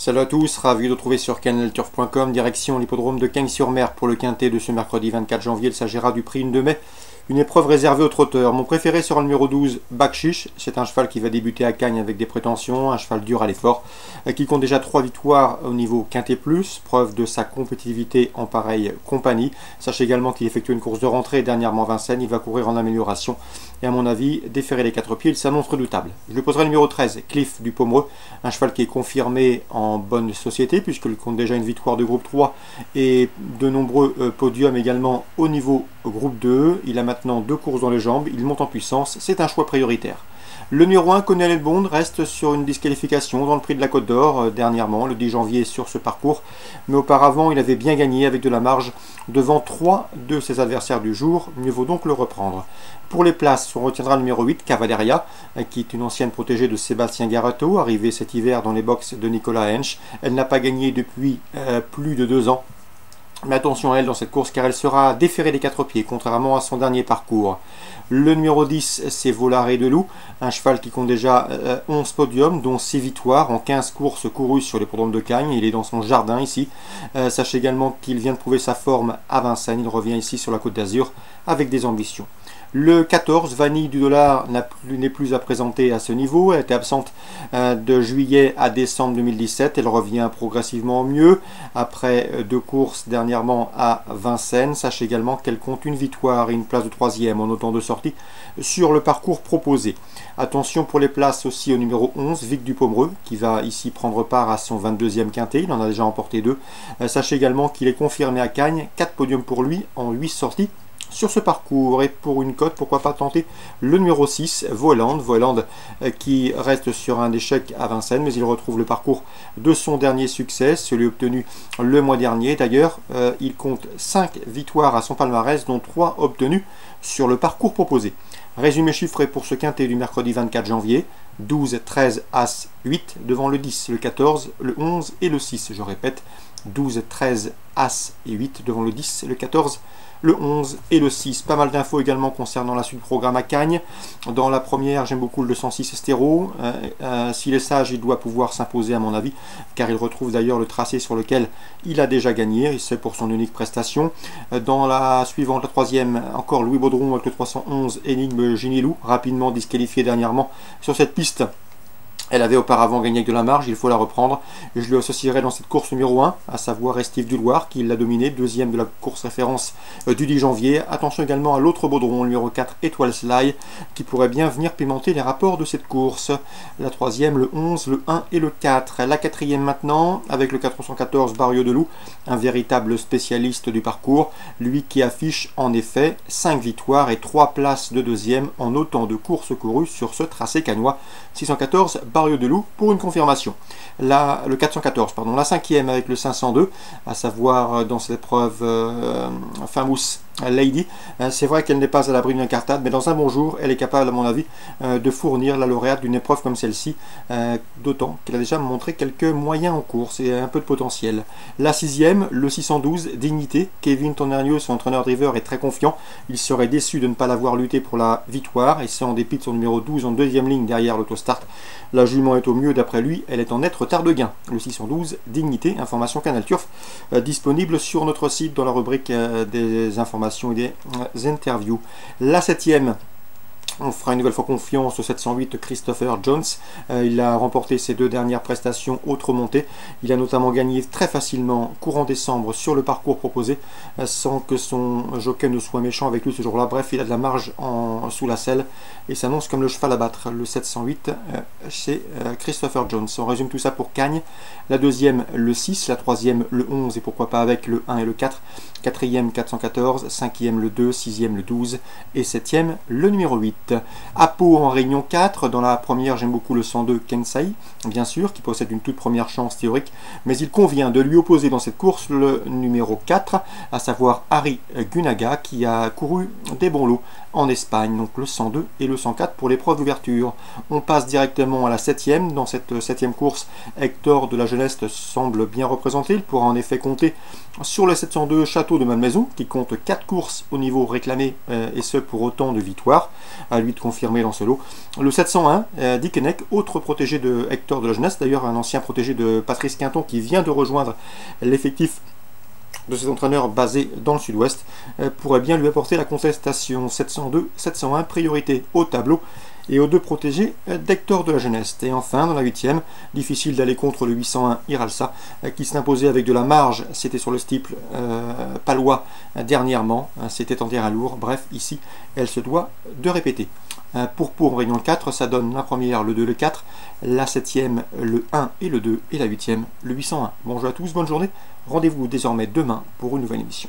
Salut à tous, ravi de vous retrouver sur canalturf.com, direction l'hippodrome de Cagnes-sur-Mer pour le quintet de ce mercredi 24 janvier. Il s'agira du prix 1 de mai, une épreuve réservée aux trotteurs. Mon préféré sera le numéro 12, Bakchish. C'est un cheval qui va débuter à Cagnes avec des prétentions, un cheval dur à l'effort, qui compte déjà 3 victoires au niveau quintet plus, preuve de sa compétitivité en pareille compagnie. Sachez également qu'il effectue une course de rentrée dernièrement à Vincennes, il va courir en amélioration. Et à mon avis, déférer les 4 pieds, il s'annonce redoutable. Je lui poserai le numéro 13, Cliff du Pomereux, un cheval qui est confirmé en bonne société, puisqu'il compte déjà une victoire de groupe 3 et de nombreux podiums également au niveau groupe 2. Il a maintenant 2 courses dans les jambes, il monte en puissance, c'est un choix prioritaire. Le numéro 1, Connell Bond, reste sur une disqualification dans le prix de la Côte d'Or dernièrement, le 10 janvier sur ce parcours. Mais auparavant, il avait bien gagné avec de la marge devant 3 de ses adversaires du jour. Mieux vaut donc le reprendre. Pour les places, on retiendra le numéro 8, Cavaleria, qui est une ancienne protégée de Sébastien Garato, arrivée cet hiver dans les box de Nicolas Hensch. Elle n'a pas gagné depuis plus de 2 ans. Mais attention à elle dans cette course car elle sera déférée des 4 pieds, contrairement à son dernier parcours. Le numéro 10, c'est Volaré de Loup, un cheval qui compte déjà 11 podiums, dont 6 victoires en 15 courses courues sur les l'hippodrome de Cagnes. Il est dans son jardin ici. Sachez également qu'il vient de prouver sa forme à Vincennes. Il revient ici sur la Côte d'Azur avec des ambitions. Le 14, Vanille du Dollar, n'est plus à présenter à ce niveau. Elle était absente de juillet à décembre 2017. Elle revient progressivement au mieux après 2 courses dernièrement à Vincennes. Sachez également qu'elle compte une victoire et une place de 3e en autant de sorties sur le parcours proposé. Attention pour les places aussi au numéro 11, Vic du Pomereux, qui va ici prendre part à son 22e quintet. Il en a déjà emporté 2. Sachez également qu'il est confirmé à Cagnes, 4 podiums pour lui en 8 sorties sur ce parcours. Et pour une cote, pourquoi pas tenter le numéro 6, Voland qui reste sur un échec à Vincennes, mais il retrouve le parcours de son dernier succès, celui obtenu le mois dernier. D'ailleurs, il compte 5 victoires à son palmarès, dont 3 obtenues sur le parcours proposé. Résumé chiffré pour ce quintet du mercredi 24 janvier, 12, 13, As, 8, devant le 10, le 14, le 11 et le 6. Je répète, 12, 13, As et 8 devant le 10, le 14, le 11 et le 6. Pas mal d'infos également concernant la suite du programme à Cagnes. Dans la première, j'aime beaucoup le 206 Estéro. S'il est sage, il doit pouvoir s'imposer à mon avis, car il retrouve d'ailleurs le tracé sur lequel il a déjà gagné, et c'est pour son unique prestation. Dans la suivante, la troisième, encore Louis Baudron avec le 311 Énigme Ginilou, rapidement disqualifié dernièrement sur cette piste. Elle avait auparavant gagné avec de la marge, il faut la reprendre. Et je lui associerai dans cette course numéro 1, à savoir Estive du Loir, qui l'a dominé, deuxième de la course référence du 10 janvier. Attention également à l'autre Baudron, le numéro 4, Étoile Sly, qui pourrait bien venir pimenter les rapports de cette course. La troisième, le 11, le 1 et le 4. La quatrième maintenant, avec le 414 Barrio de Loup, un véritable spécialiste du parcours. Lui qui affiche en effet 5 victoires et 3 places de deuxième en autant de courses courues sur ce tracé cagnois. 614 Barrio de Loup pour une confirmation. Le 414, pardon, la cinquième avec le 502, à savoir dans cette épreuve Famous Lady. C'est vrai qu'elle n'est pas à l'abri d'une incartade, mais dans un bon jour, elle est capable, à mon avis, de fournir la lauréate d'une épreuve comme celle-ci, d'autant qu'elle a déjà montré quelques moyens en course et un peu de potentiel. La sixième, le 612, Dignité. Kevin Tonernieux, son entraîneur driver, est très confiant. Il serait déçu de ne pas l'avoir lutté pour la victoire, et c'est en dépit de son numéro 12 en deuxième ligne derrière l'autostart. La jument est au mieux, d'après lui, elle est en net retard de gain. Le 612, Dignité, information Canal Turf, disponible sur notre site dans la rubrique des informations et des interviews. La septième, on fera une nouvelle fois confiance au 708 Christopher Jones. Il a remporté ses 2 dernières prestations autres montées. Il a notamment gagné très facilement courant décembre sur le parcours proposé sans que son jockey ne soit méchant avec lui ce jour-là. Bref, il a de la marge sous la selle et s'annonce comme le cheval à battre. Le 708 chez Christopher Jones. On résume tout ça pour Cagnes. La deuxième, le 6. La troisième, le 11 et pourquoi pas avec le 1 et le 4. Quatrième, 414. Cinquième, le 2. Sixième, le 12. Et septième, le numéro 8. À Pau en réunion 4, dans la première j'aime beaucoup le 102 Kensai, bien sûr, qui possède une toute première chance théorique, mais il convient de lui opposer dans cette course le numéro 4, à savoir Harry Gunaga, qui a couru des bons lots en Espagne, donc le 102 et le 104 pour l'épreuve d'ouverture. On passe directement à la 7e. Dans cette 7e course, Hector de la Jeunesse semble bien représenté. Il pourra en effet compter sur le 702 Château de Malmaison, qui compte 4 courses au niveau réclamé, et ce pour autant de victoires. à lui de confirmer dans ce lot. Le 701, Dickeneck, autre protégé de Hector de la Jeunesse, d'ailleurs un ancien protégé de Patrice Quinton qui vient de rejoindre l'effectif de cet entraîneur basé dans le sud-ouest, pourrait bien lui apporter la contestation. 702, 701, priorité au tableau et aux deux protégés d'Hector de la Jeunesse. Et enfin, dans la 8e, difficile d'aller contre le 801 Iralsa, qui s'imposait avec de la marge, c'était sur le steeple palois dernièrement, c'était en terrain lourd. Bref, ici, elle se doit de répéter. Pour Réunion le 4, ça donne la première, le 2, le 4, la 7e, le 1 et le 2, et la 8e, le 801. Bonjour à tous, bonne journée. Rendez-vous désormais demain pour une nouvelle émission.